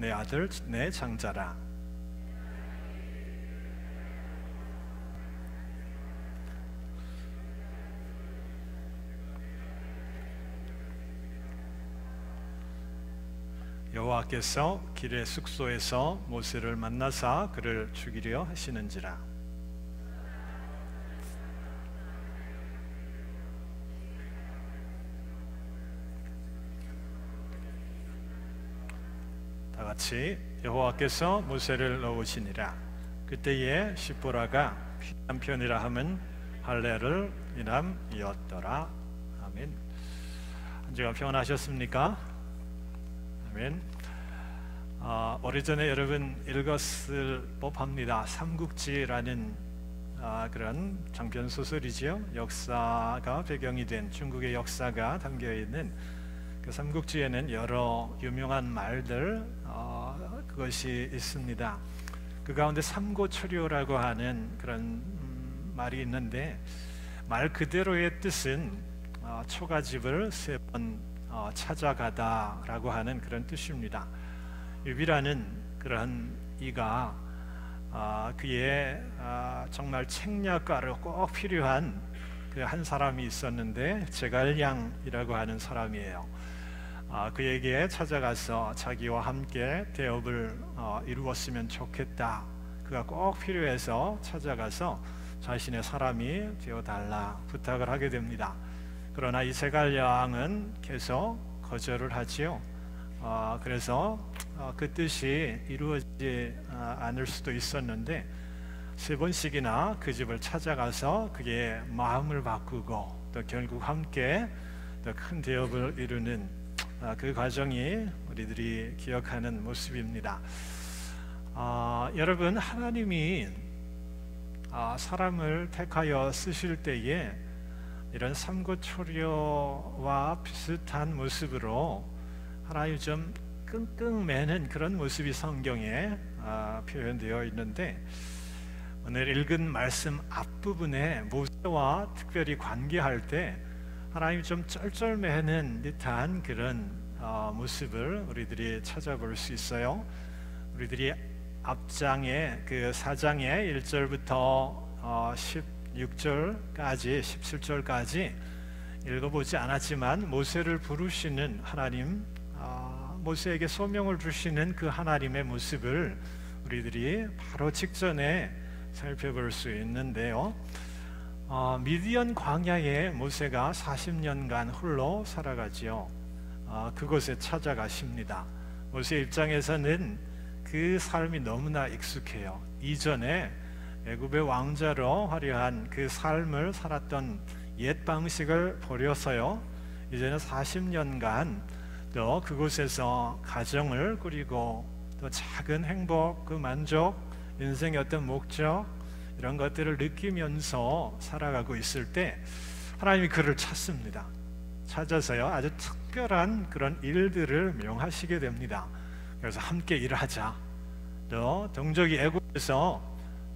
내 아들 내 장자라. 여호와께서 길의 숙소에서 모세를 만나사 그를 죽이려 하시는지라. 다 같이 여호와께서 모세를 넣으시니라. 그때에 십보라가 남편이라 함은 할례를 인함이었더라. 아멘. 한 주간 평안하셨습니까? 아멘. 오래전에 여러분 읽었을 법합니다. 삼국지라는 그런 장편 소설이지요. 역사가 배경이 된 중국의 역사가 담겨 있는 그 삼국지에는 여러 유명한 말들 그것이 있습니다. 그 가운데 삼고초려라고 하는 그런 말이 있는데 말 그대로의 뜻은 초가집을 세 번 찾아가다라고 하는 그런 뜻입니다. 유비라는 그런 이가 그의 정말 책략가로 꼭 필요한 그 한 사람이 있었는데 제갈량이라고 하는 사람이에요. 그에게 찾아가서 자기와 함께 대업을 이루었으면 좋겠다. 그가 꼭 필요해서 찾아가서 자신의 사람이 되어달라 부탁을 하게 됩니다. 그러나 이 제갈량은 계속 거절을 하지요. 그래서 그 뜻이 이루어지지 않을 수도 있었는데 세 번씩이나 그 집을 찾아가서 그의 마음을 바꾸고 또 결국 함께 더 큰 대업을 이루는 그 과정이 우리들이 기억하는 모습입니다. 여러분, 하나님이 사람을 택하여 쓰실 때에 이런 삼고초려와 비슷한 모습으로 하나님 좀 끙끙 매는 그런 모습이 성경에 표현되어 있는데 오늘 읽은 말씀 앞부분에 모세와 특별히 관계할 때 하나님 좀 쩔쩔매는 듯한 그런 모습을 우리들이 찾아볼 수 있어요. 우리들이 앞장에 그 4장의 1절부터 16절까지 17절까지 읽어보지 않았지만 모세를 부르시는 하나님, 모세에게 소명을 주시는 그 하나님의 모습을 우리들이 바로 직전에 살펴볼 수 있는데요. 미디안 광야에 모세가 40년간 홀로 살아가지요. 그곳에 찾아가십니다. 모세 입장에서는 그 삶이 너무나 익숙해요. 이전에 애굽의 왕자로 화려한 그 삶을 살았던 옛 방식을 버려서요, 이제는 40년간 또 그곳에서 가정을 꾸리고 또 작은 행복, 그 만족, 인생의 어떤 목적 이런 것들을 느끼면서 살아가고 있을 때 하나님이 그를 찾습니다. 찾아서요, 아주 특별한 그런 일들을 명하시게 됩니다. 그래서 함께 일하자. 또 동족이 애굽에서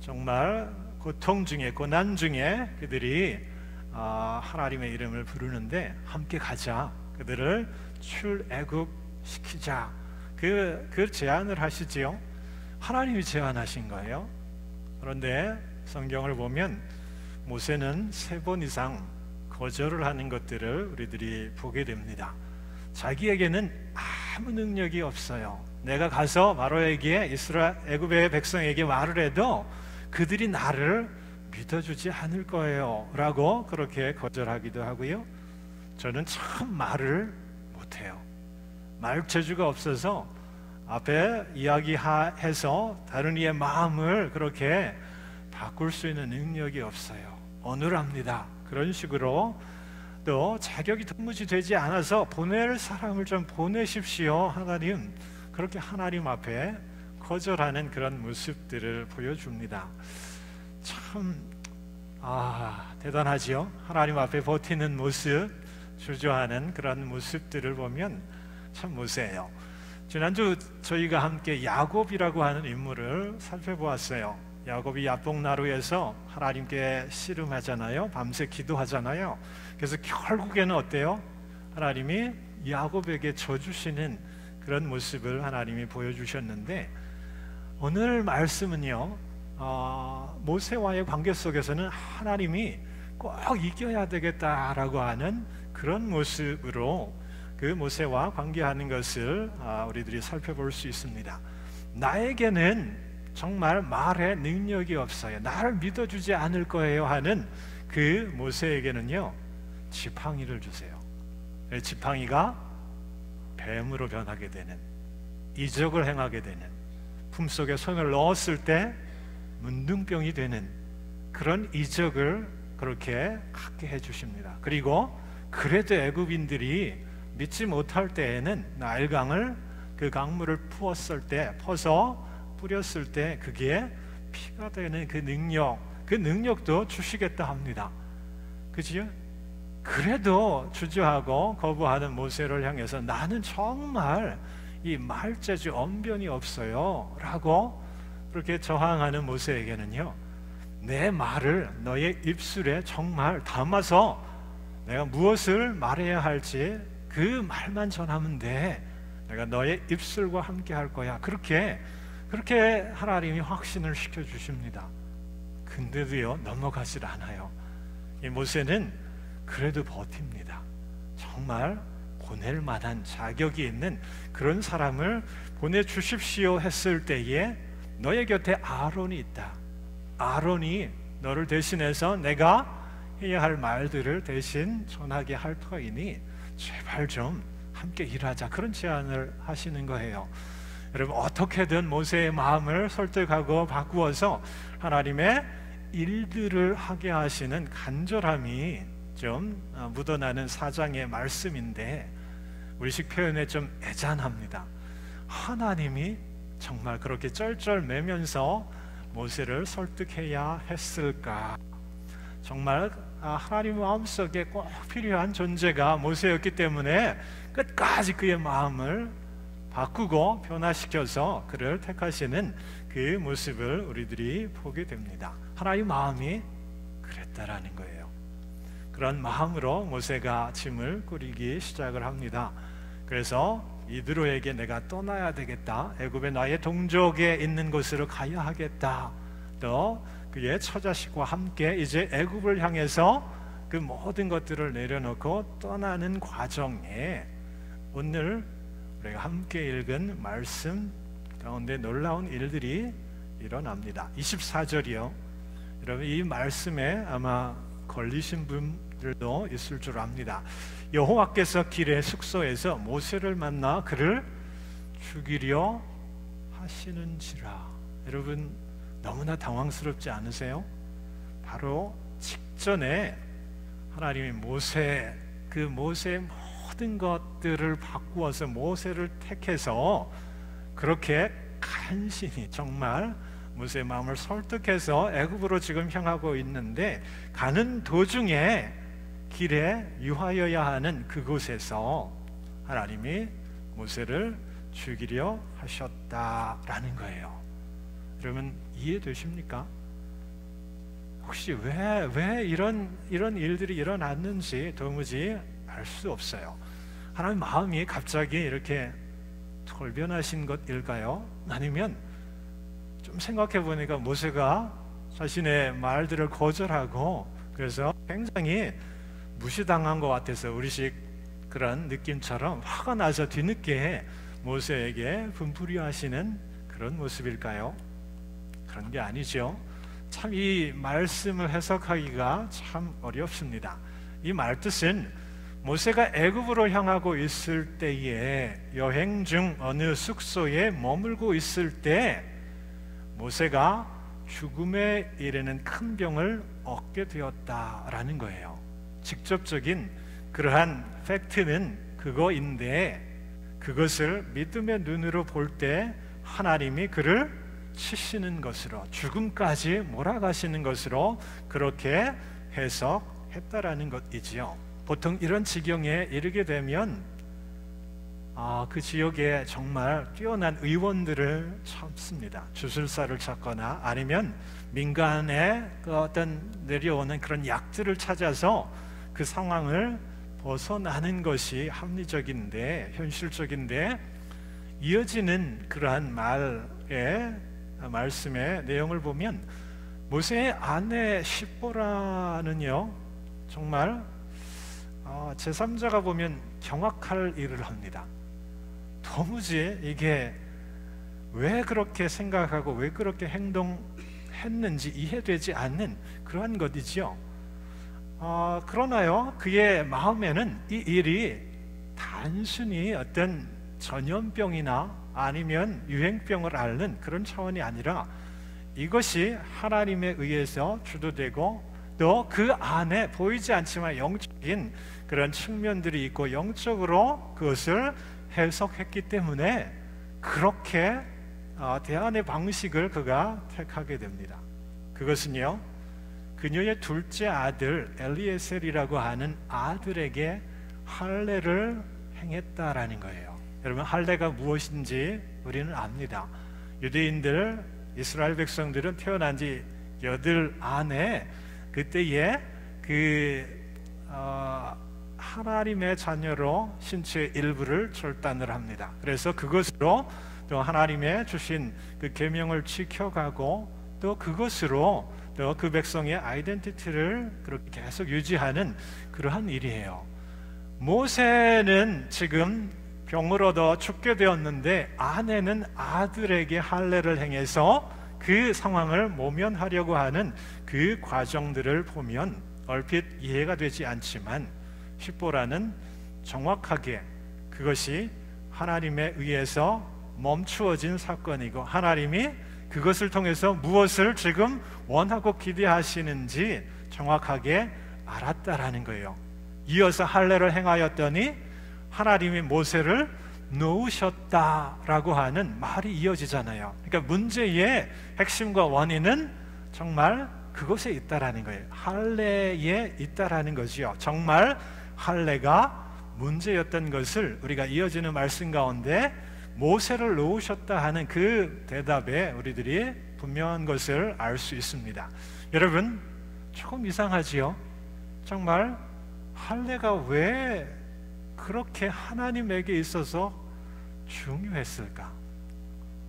정말 고통 중에, 고난 중에 그들이 하나님의 이름을 부르는데 함께 가자. 그들을 출애굽시키자. 그 제안을 하시지요. 하나님이 제안하신 거예요. 그런데 성경을 보면 모세는 3번 이상 거절을 하는 것들을 우리들이 보게 됩니다. 자기에게는 아무 능력이 없어요. 내가 가서 바로에게 애굽의 백성에게 말을 해도 그들이 나를 믿어주지 않을 거예요 라고 그렇게 거절하기도 하고요. 저는 참 말을 못해요. 말 재주가 없어서 앞에 이야기해서 다른 이의 마음을 그렇게 바꿀 수 있는 능력이 없어요. 어눌합니다. 그런 식으로 또 자격이 도무지 되지 않아서 보낼 사람을 좀 보내십시오 하나님, 그렇게 하나님 앞에 거절하는 그런 모습들을 보여줍니다. 참 대단하지요. 하나님 앞에 버티는 모습, 주저하는 그런 모습들을 보면 참 모세예요. 지난주 저희가 함께 야곱이라고 하는 인물을 살펴보았어요. 야곱이 야복나루에서 하나님께 씨름하잖아요. 밤새 기도하잖아요. 그래서 결국에는 어때요? 하나님이 야곱에게 져주시는 그런 모습을 하나님이 보여주셨는데, 오늘 말씀은요, 모세와의 관계 속에서는 하나님이 꼭 이겨야 되겠다라고 하는 그런 모습으로 그 모세와 관계하는 것을 우리들이 살펴볼 수 있습니다. 나에게는 정말 말에 능력이 없어요, 나를 믿어주지 않을 거예요 하는 그 모세에게는요, 지팡이를 주세요. 지팡이가 뱀으로 변하게 되는, 이적을 행하게 되는, 품속에 손을 넣었을 때 문둥병이 되는 그런 이적을 그렇게 갖게 해주십니다. 그리고 그래도 애굽인들이 믿지 못할 때에는 나일강을, 그 강물을 퍼서 뿌렸을 때 그게 피가 되는 그 능력도 주시겠다 합니다. 그지요? 그래도 주저하고 거부하는 모세를 향해서 나는 정말 이 말재주 언변이 없어요 라고 그렇게 저항하는 모세에게는요, 내 말을 너의 입술에 정말 담아서 내가 무엇을 말해야 할지 그 말만 전하면 돼, 내가 너의 입술과 함께 할 거야, 그렇게 하나님이 확신을 시켜주십니다. 근데도요, 넘어가질 않아요. 이 모세는 그래도 버팁니다. 정말 보낼 만한 자격이 있는 그런 사람을 보내주십시오 했을 때에 너의 곁에 아론이 있다, 아론이 너를 대신해서 내가 해야 할 말들을 대신 전하게 할 터이니 제발 좀 함께 일하자, 그런 제안을 하시는 거예요. 여러분, 어떻게든 모세의 마음을 설득하고 바꾸어서 하나님의 일들을 하게 하시는 간절함이 좀 묻어나는 사장의 말씀인데, 우리식 표현에 좀 애잔합니다. 하나님이 정말 그렇게 쩔쩔매면서 모세를 설득해야 했을까? 정말 하나님 마음속에 꼭 필요한 존재가 모세였기 때문에 끝까지 그의 마음을 바꾸고 변화시켜서 그를 택하시는 그 모습을 우리들이 보게 됩니다. 하나님 마음이 그랬다라는 거예요. 그런 마음으로 모세가 짐을 꾸리기 시작을 합니다. 그래서 이드로에게 내가 떠나야 되겠다, 애굽의 나의 동족에 있는 곳으로 가야 하겠다, 또 그의 처자식과 함께 이제 애굽을 향해서 그 모든 것들을 내려놓고 떠나는 과정에 오늘 우리가 함께 읽은 말씀 가운데 놀라운 일들이 일어납니다. 24절이요. 여러분, 이 말씀에 아마 걸리신 분들도 있을 줄 압니다. 여호와께서 길의 숙소에서 모세를 만나 그를 죽이려 하시는지라. 여러분, 너무나 당황스럽지 않으세요? 바로 직전에 하나님이 모세의 모든 것들을 바꾸어서 모세를 택해서 그렇게 간신히 정말 모세의 마음을 설득해서 애굽으로 지금 향하고 있는데, 가는 도중에 길에 유하여야 하는 그곳에서 하나님이 모세를 죽이려 하셨다라는 거예요. 여러분, 이해되십니까? 혹시 왜 이런 일들이 일어났는지 도무지 알 수 없어요. 하나님 마음이 갑자기 이렇게 돌변하신 것일까요? 아니면 좀 생각해 보니까 모세가 자신의 말들을 거절하고 그래서 굉장히 무시당한 것 같아서 우리식 그런 느낌처럼 화가 나서 뒤늦게 모세에게 분풀이 하시는 그런 모습일까요? 그런 게 아니죠. 참 이 말씀을 해석하기가 참 어렵습니다. 이 말뜻은 모세가 애굽으로 향하고 있을 때에 여행 중 어느 숙소에 머물고 있을 때 모세가 죽음에 이르는 큰 병을 얻게 되었다라는 거예요. 직접적인 그러한 팩트는 그거인데, 그것을 믿음의 눈으로 볼 때 하나님이 그를 치시는 것으로, 죽음까지 몰아가시는 것으로 그렇게 해석했다라는 것이지요. 보통 이런 지경에 이르게 되면 그 지역에 정말 뛰어난 의원들을 찾습니다. 주술사를 찾거나 아니면 민간에 그 어떤 내려오는 그런 약들을 찾아서 그 상황을 벗어나는 것이 합리적인데, 현실적인데, 이어지는 그러한 말씀의 내용을 보면 모세의 아내 십보라는요 정말 제3자가 보면 경악할 일을 합니다. 도무지 이게 왜 그렇게 생각하고 왜 그렇게 행동했는지 이해되지 않는 그러한 것이지요. 그러나요 그의 마음에는 이 일이 단순히 어떤 전염병이나 아니면 유행병을 앓는 그런 차원이 아니라 이것이 하나님에 의해서 주도되고 또 그 안에 보이지 않지만 영적인 그런 측면들이 있고 영적으로 그것을 해석했기 때문에 그렇게 대안의 방식을 그가 택하게 됩니다. 그것은요 그녀의 둘째 아들 엘리에셀이라고 하는 아들에게 할례를 행했다라는 거예요. 여러분 할례가 무엇인지 우리는 압니다. 유대인들 이스라엘 백성들은 태어난 지 8 안에 그때에 하나님의 자녀로 신체의 일부를 절단을 합니다. 그래서 그것으로 또 하나님의 주신 그 계명을 지켜가고 또 그것으로 또 그 백성의 아이덴티티를 그렇게 계속 유지하는 그러한 일이에요. 모세는 지금 병을 얻어 죽게 되었는데 아내는 아들에게 할례를 행해서 그 상황을 모면하려고 하는 그 과정들을 보면 얼핏 이해가 되지 않지만 십보라는 정확하게 그것이 하나님에 의해서 멈추어진 사건이고 하나님이 그것을 통해서 무엇을 지금 원하고 기대하시는지 정확하게 알았다라는 거예요. 이어서 할례를 행하였더니 하나님이 모세를 놓으셨다라고 하는 말이 이어지잖아요. 그러니까 문제의 핵심과 원인은 정말 그것에 있다라는 거예요. 할례에 있다라는 거지요. 정말 할례가 문제였던 것을 우리가 이어지는 말씀 가운데 모세를 놓으셨다 하는 그 대답에 우리들이 분명한 것을 알 수 있습니다. 여러분 조금 이상하지요? 정말 할례가 왜 그렇게 하나님에게 있어서 중요했을까?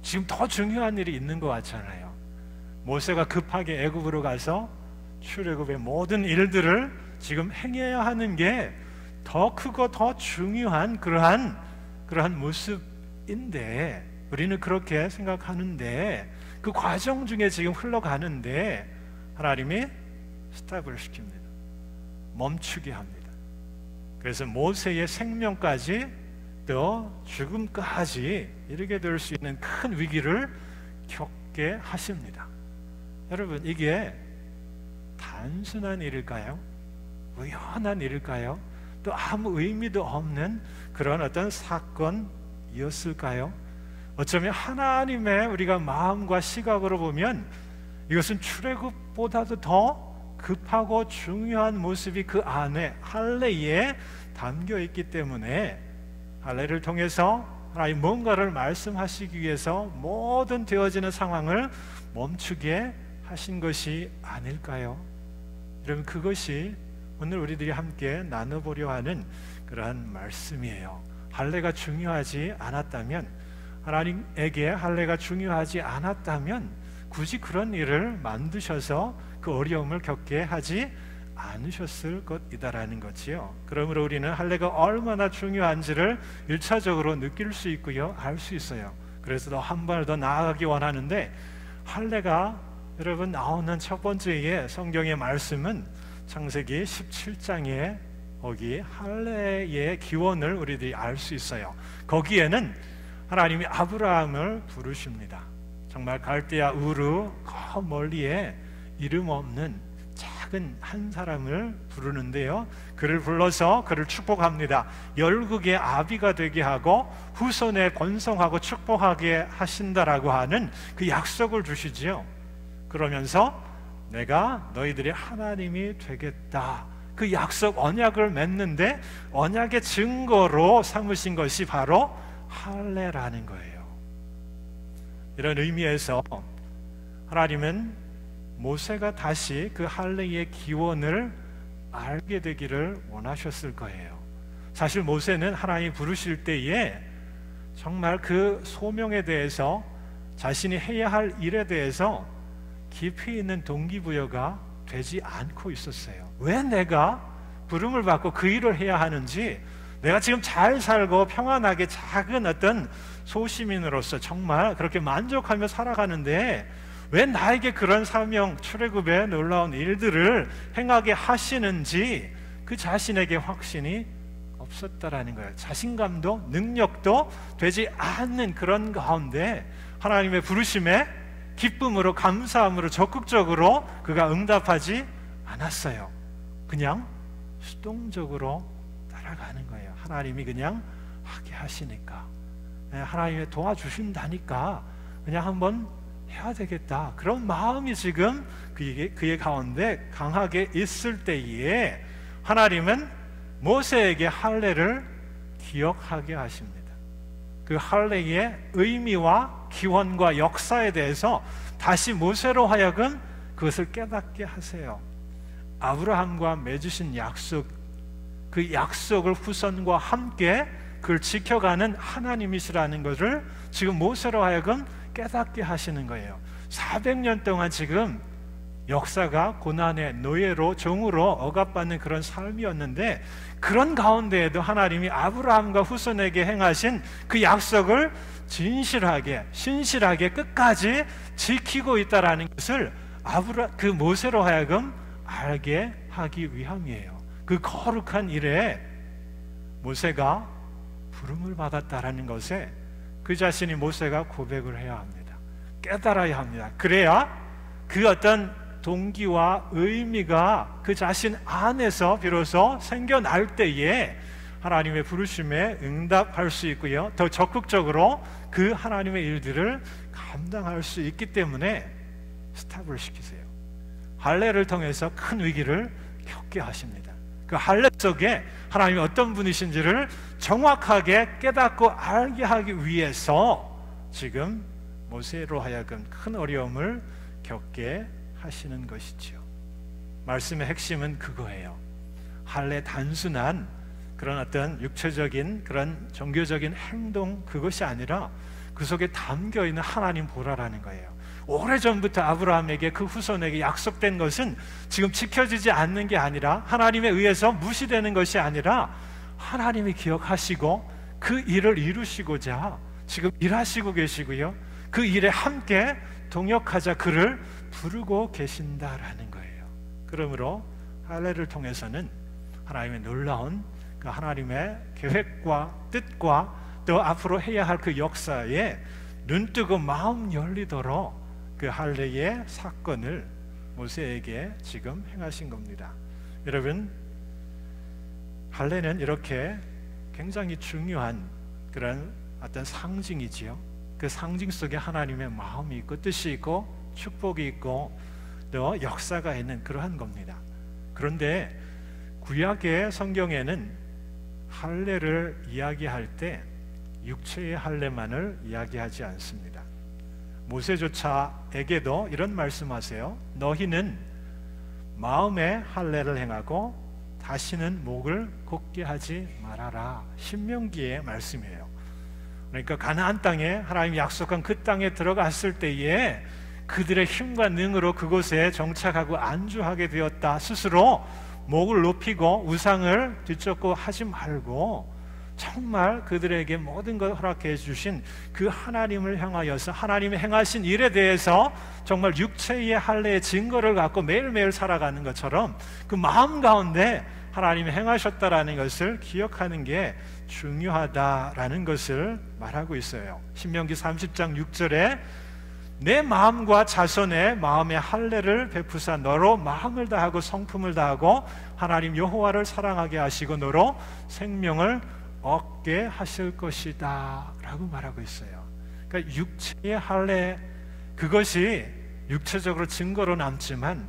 지금 더 중요한 일이 있는 것 같잖아요. 모세가 급하게 애굽으로 가서 출애굽의 모든 일들을 지금 행해야 하는 게 더 크고 더 중요한 그러한 모습인데 우리는 그렇게 생각하는데 그 과정 중에 지금 흘러가는데 하나님이 스탑을 시킵니다. 멈추게 합니다. 그래서 모세의 생명까지 또 죽음까지 이르게 될 수 있는 큰 위기를 겪게 하십니다. 여러분 이게 단순한 일일까요? 우연한 일일까요? 또 아무 의미도 없는 그런 어떤 사건이었을까요? 어쩌면 하나님의 우리가 마음과 시각으로 보면 이것은 출애굽보다도 더 급하고 중요한 모습이 그 안에 할례에 담겨 있기 때문에 할례를 통해서 하나님 뭔가를 말씀하시기 위해서 모든 되어지는 상황을 멈추게 하신 것이 아닐까요? 여러분 그것이 오늘 우리들이 함께 나눠보려 하는 그러한 말씀이에요. 할례가 중요하지 않았다면 하나님에게 할례가 중요하지 않았다면 굳이 그런 일을 만드셔서 그 어려움을 겪게 하지 않으셨을 것이다라는 거지요. 그러므로 우리는 할례가 얼마나 중요한지를 1차적으로 느낄 수 있고요, 알 수 있어요. 그래서 더 한 발 더 나아가기 원하는데 할례가 여러분 나오는 첫 번째의 성경의 말씀은 창세기 17장에 거기 할례의 기원을 우리들이 알 수 있어요. 거기에는 하나님이 아브라함을 부르십니다. 정말 갈대아 우르 저 멀리에 이름 없는 작은 한 사람을 부르는데요, 그를 불러서 그를 축복합니다. 열국의 아비가 되게 하고 후손에 번성하고 축복하게 하신다라고 하는 그 약속을 주시지요. 그러면서 내가 너희들의 하나님이 되겠다, 그 약속 언약을 맺는데 언약의 증거로 삼으신 것이 바로 할례라는 거예요. 이런 의미에서 하나님은 모세가 다시 그 할례의 기원을 알게 되기를 원하셨을 거예요. 사실 모세는 하나님이 부르실 때에 정말 그 소명에 대해서, 자신이 해야 할 일에 대해서 깊이 있는 동기부여가 되지 않고 있었어요. 왜 내가 부름을 받고 그 일을 해야 하는지, 내가 지금 잘 살고 평안하게 작은 어떤 소시민으로서 정말 그렇게 만족하며 살아가는데 왜 나에게 그런 사명, 출애굽의 놀라운 일들을 행하게 하시는지 그 자신에게 확신이 없었다라는 거예요. 자신감도 능력도 되지 않는 그런 가운데 하나님의 부르심에 기쁨으로, 감사함으로 적극적으로 그가 응답하지 않았어요. 그냥 수동적으로 따라가는 거예요. 하나님이 그냥 하게 하시니까, 하나님이 도와주신다니까 그냥 한번 해야 되겠다, 그런 마음이 지금 그의 가운데 강하게 있을 때에 하나님은 모세에게 할례를 기억하게 하십니다. 그 할례의 의미와 기원과 역사에 대해서 다시 모세로 하여금 그것을 깨닫게 하세요. 아브라함과 맺으신 약속, 그 약속을 후손과 함께 그걸 지켜가는 하나님이시라는 것을 지금 모세로 하여금 깨닫게 하시는 거예요. 400년 동안 지금 역사가 고난의 노예로, 종으로 억압받는 그런 삶이었는데, 그런 가운데에도 하나님이 아브라함과 후손에게 행하신 그 약속을 진실하게, 신실하게 끝까지 지키고 있다라는 것을 그 모세로 하여금 알게 하기 위함이에요. 그 거룩한 일에 모세가 부름을 받았다라는 것에 그 자신이, 모세가 고백을 해야 합니다. 깨달아야 합니다. 그래야 그 어떤 동기와 의미가 그 자신 안에서 비로소 생겨날 때에 하나님의 부르심에 응답할 수 있고요, 더 적극적으로 그 하나님의 일들을 감당할 수 있기 때문에 스탑을 시키세요. 할례를 통해서 큰 위기를 겪게 하십니다. 그 할례 속에 하나님이 어떤 분이신지를 정확하게 깨닫고 알게 하기 위해서 지금 모세로 하여금 큰 어려움을 겪게 하시는 것이지요. 말씀의 핵심은 그거예요. 할례 단순한 그런 어떤 육체적인 그런 종교적인 행동, 그것이 아니라 그 속에 담겨 있는 하나님 보라라는 거예요. 오래전부터 아브라함에게, 그 후손에게 약속된 것은 지금 지켜지지 않는 게 아니라, 하나님에 의해서 무시되는 것이 아니라 하나님이 기억하시고 그 일을 이루시고자 지금 일하시고 계시고요, 그 일에 함께 동역하자 그를 부르고 계신다라는 거예요. 그러므로 할례를 통해서는 하나님의 놀라운 그 하나님의 계획과 뜻과 또 앞으로 해야 할 그 역사에 눈뜨고 마음 열리도록 그 할례의 사건을 모세에게 지금 행하신 겁니다. 여러분, 할례는 이렇게 굉장히 중요한 그런 어떤 상징이지요. 그 상징 속에 하나님의 마음이 있고 뜻이 있고 축복이 있고 또 역사가 있는 그러한 겁니다. 그런데 구약의 성경에는 할례를 이야기할 때 육체의 할례만을 이야기하지 않습니다. 모세조차에게도 이런 말씀하세요. 너희는 마음의 할례를 행하고 다시는 목을 곧게 하지 말아라. 신명기의 말씀이에요. 그러니까 가나안 땅에, 하나님이 약속한 그 땅에 들어갔을 때에 그들의 힘과 능으로 그곳에 정착하고 안주하게 되었다. 스스로 목을 높이고 우상을 뒤쫓고 하지 말고 정말 그들에게 모든 걸 허락해 주신 그 하나님을 향하여서 하나님이 행하신 일에 대해서 정말 육체의 할례의 증거를 갖고 매일매일 살아가는 것처럼 그 마음 가운데 하나님이 행하셨다라는 것을 기억하는 게 중요하다라는 것을 말하고 있어요. 신명기 30장 6절에 내 마음과 자손의 마음의 할례를 베푸사 너로 마음을 다하고 성품을 다하고 하나님 여호와를 사랑하게 하시고 너로 생명을 얻게 하실 것이다 라고 말하고 있어요. 그러니까 육체의 할례, 그것이 육체적으로 증거로 남지만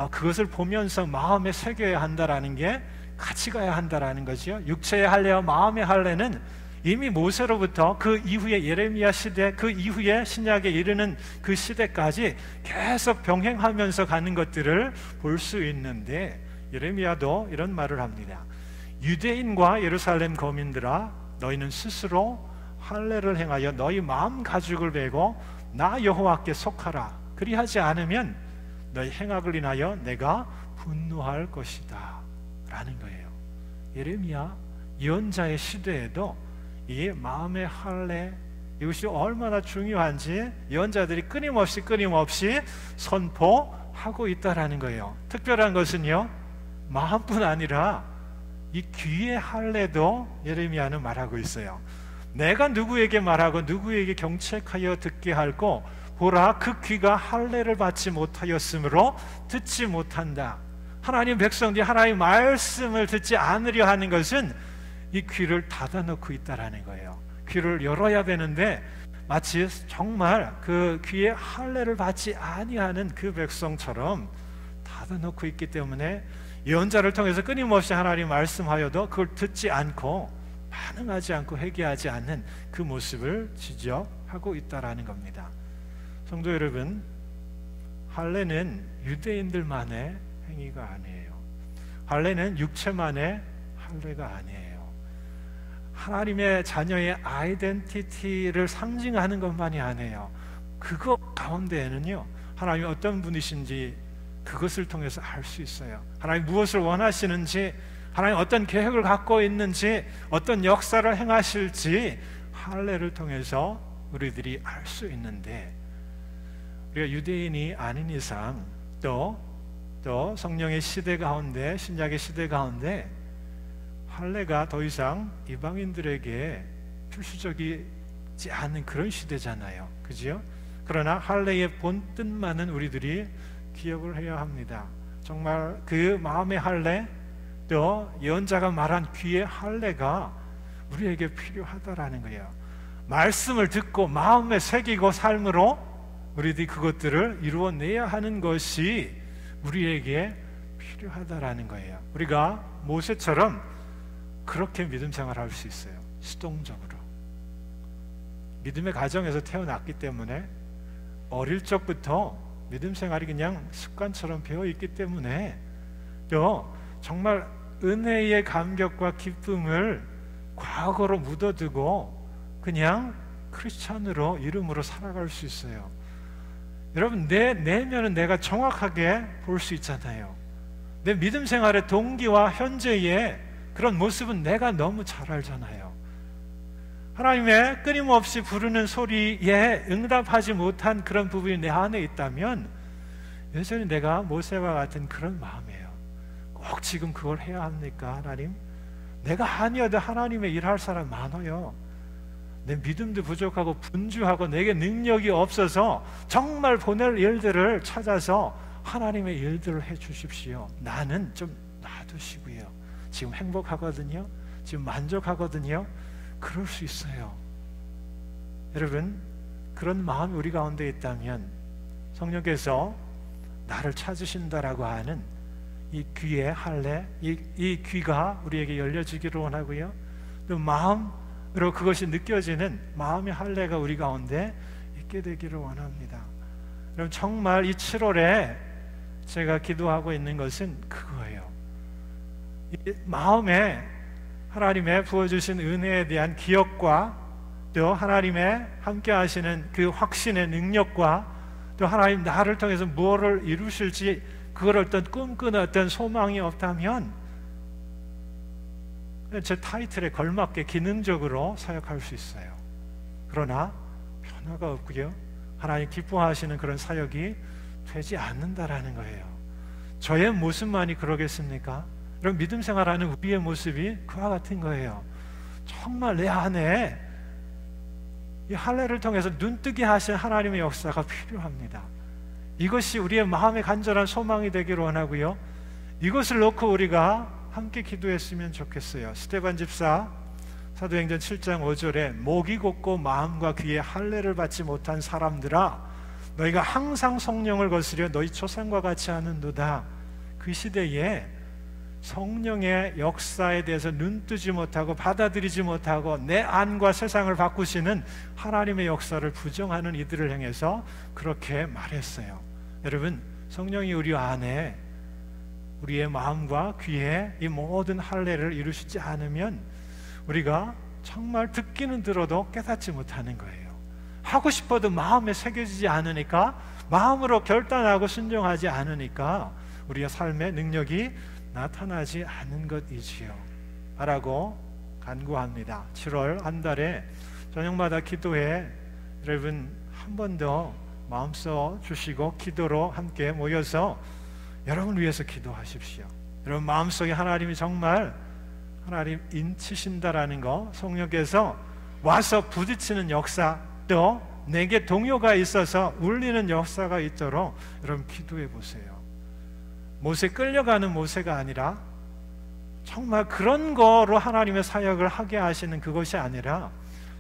그것을 보면서 마음에 새겨야 한다라는 게 같이 가야 한다라는 거죠. 육체의 할례와 마음의 할례는 이미 모세로부터 그 이후에 예레미야 시대, 그 이후에 신약에 이르는 그 시대까지 계속 병행하면서 가는 것들을 볼 수 있는데, 예레미야도 이런 말을 합니다. 유대인과 예루살렘 거민들아, 너희는 스스로 할례를 행하여 너희 마음 가죽을 베고 나 여호와께 속하라. 그리하지 않으면 너희 행악을 인하여 내가 분노할 것이다 라는 거예요. 예레미야 예언자의 시대에도 이 마음의 할례, 이것이 얼마나 중요한지 예언자들이 끊임없이 선포하고 있다라는 거예요. 특별한 것은요, 마음뿐 아니라 이 귀의 할례도 예레미야는 말하고 있어요. 내가 누구에게 말하고 누구에게 경책하여 듣게 할고, 보라 그 귀가 할례를 받지 못하였으므로 듣지 못한다. 하나님 백성들이 하나님의 말씀을 듣지 않으려 하는 것은 이 귀를 닫아놓고 있다라는 거예요. 귀를 열어야 되는데 마치 정말 그 귀에 할례를 받지 아니하는 그 백성처럼 닫아놓고 있기 때문에 예언자를 통해서 끊임없이 하나님 말씀하여도 그걸 듣지 않고 반응하지 않고 회개하지 않는 그 모습을 지적하고 있다라는 겁니다. 성도 여러분, 할례는 유대인들만의 행위가 아니에요. 할례는 육체만의 할례가 아니에요. 하나님의 자녀의 아이덴티티를 상징하는 것만이 아니에요. 그것 가운데에는요, 하나님이 어떤 분이신지 그것을 통해서 알 수 있어요. 하나님 무엇을 원하시는지, 하나님 어떤 계획을 갖고 있는지, 어떤 역사를 행하실지 할례를 통해서 우리들이 알 수 있는데, 우리가 유대인이 아닌 이상 또 성령의 시대 가운데, 신약의 시대 가운데 할례가 더 이상 이방인들에게 필수적이지 않은 그런 시대잖아요. 그죠? 그러나 할례의 본뜻만은 우리들이 기억을 해야 합니다. 정말 그 마음의 할례, 또 예언자가 말한 귀의 할례가 우리에게 필요하다라는 거예요. 말씀을 듣고 마음에 새기고 삶으로 우리들이 그것들을 이루어내야 하는 것이 우리에게 필요하다라는 거예요. 우리가 모세처럼 그렇게 믿음 생활을 할 수 있어요. 수동적으로 믿음의 가정에서 태어났기 때문에 어릴 적부터 믿음 생활이 그냥 습관처럼 배어 있기 때문에 또 정말 은혜의 감격과 기쁨을 과거로 묻어두고 그냥 크리스찬으로 이름으로 살아갈 수 있어요. 여러분, 내 내면은 내가 정확하게 볼 수 있잖아요. 내 믿음 생활의 동기와 현재의 그런 모습은 내가 너무 잘 알잖아요. 하나님의 끊임없이 부르는 소리에 응답하지 못한 그런 부분이 내 안에 있다면 여전히 내가 모세와 같은 그런 마음이에요. 꼭 지금 그걸 해야 합니까, 하나님? 내가 아니어도 하나님의 일할 사람 많아요. 내 믿음도 부족하고 분주하고 내게 능력이 없어서 정말 보낼 일들을 찾아서 하나님의 일들을 해 주십시오. 나는 좀 놔두시고요. 지금 행복하거든요. 지금 만족하거든요. 그럴 수 있어요. 여러분, 그런 마음이 우리 가운데 있다면 성령께서 나를 찾으신다라고 하는 이 귀의 할례, 이 귀가 우리에게 열려지기를 원하고요. 또 마음으로 그것이 느껴지는 마음의 할례가 우리 가운데 있게 되기를 원합니다. 여러분, 정말 이 7월에 제가 기도하고 있는 것은 그거예요. 이 마음에 하나님의 부어주신 은혜에 대한 기억과 또 하나님의 함께 하시는 그 확신의 능력과 또 하나님 나를 통해서 무엇을 이루실지 그걸 어떤 꿈꾸는 어떤 소망이 없다면 제 타이틀에 걸맞게 기능적으로 사역할 수 있어요. 그러나 변화가 없고요, 하나님 기뻐하시는 그런 사역이 되지 않는다라는 거예요. 저의 모습만이 그러겠습니까? 여러분, 믿음 생활하는 우리의 모습이 그와 같은 거예요. 정말 내 안에 이 할례를 통해서 눈뜨게 하신 하나님의 역사가 필요합니다. 이것이 우리의 마음의 간절한 소망이 되기를 원하고요, 이것을 놓고 우리가 함께 기도했으면 좋겠어요. 스데반 집사 사도행전 7장 5절에 목이 곧고 마음과 귀에 할례를 받지 못한 사람들아, 너희가 항상 성령을 거스려 너희 조상과 같이 하는도다. 그 시대에 성령의 역사에 대해서 눈뜨지 못하고 받아들이지 못하고 내 안과 세상을 바꾸시는 하나님의 역사를 부정하는 이들을 향해서 그렇게 말했어요. 여러분, 성령이 우리 안에 우리의 마음과 귀에 이 모든 할례를 이루시지 않으면 우리가 정말 듣기는 들어도 깨닫지 못하는 거예요. 하고 싶어도 마음에 새겨지지 않으니까, 마음으로 결단하고 순종하지 않으니까 우리의 삶의 능력이 나타나지 않는 것이지요 라고 간구합니다. 7월 한 달에 저녁마다 기도회 여러분 한 번 더 마음 써 주시고 기도로 함께 모여서 여러분 위해서 기도하십시오. 여러분 마음속에 하나님이 정말 하나님 인치신다라는 거, 성령께서 와서 부딪히는 역사, 또 내게 동요가 있어서 울리는 역사가 있도록 여러분 기도해 보세요. 모세 끌려가는 모세가 아니라 정말 그런 거로 하나님의 사역을 하게 하시는 그것이 아니라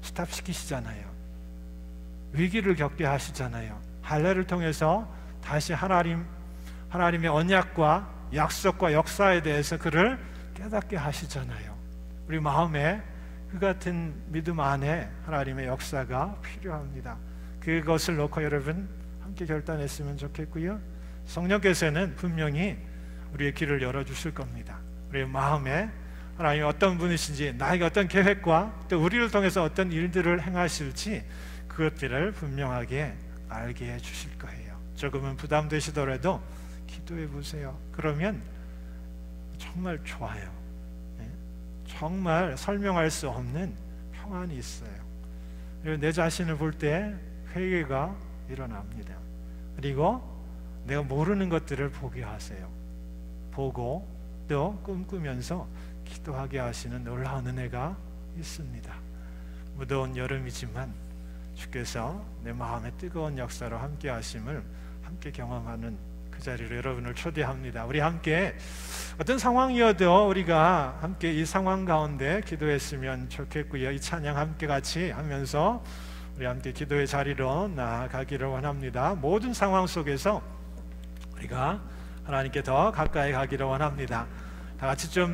스탑시키시잖아요. 위기를 겪게 하시잖아요. 할례를 통해서 다시 하나님의 언약과 약속과 역사에 대해서 그를 깨닫게 하시잖아요. 우리 마음에 그 같은 믿음 안에 하나님의 역사가 필요합니다. 그것을 놓고 여러분 함께 결단했으면 좋겠고요. 성령께서는 분명히 우리의 길을 열어주실 겁니다. 우리의 마음에 하나님이 어떤 분이신지, 나에게 어떤 계획과 또 우리를 통해서 어떤 일들을 행하실지 그것들을 분명하게 알게 해주실 거예요. 조금은 부담되시더라도 기도해 보세요. 그러면 정말 좋아요. 정말 설명할 수 없는 평안이 있어요. 그리고 내 자신을 볼 때 회개가 일어납니다. 그리고 내가 모르는 것들을 보게 하세요. 보고 또 꿈꾸면서 기도하게 하시는 놀라운 은혜가 있습니다. 무더운 여름이지만 주께서 내 마음의 뜨거운 역사로 함께 하심을 함께 경험하는 그 자리로 여러분을 초대합니다. 우리 함께 어떤 상황이어도 우리가 함께 이 상황 가운데 기도했으면 좋겠고요. 이 찬양 함께 같이 하면서 우리 함께 기도의 자리로 나아가기를 원합니다. 모든 상황 속에서 우리가 하나님께 더 가까이 가기를 원합니다. 다 같이 좀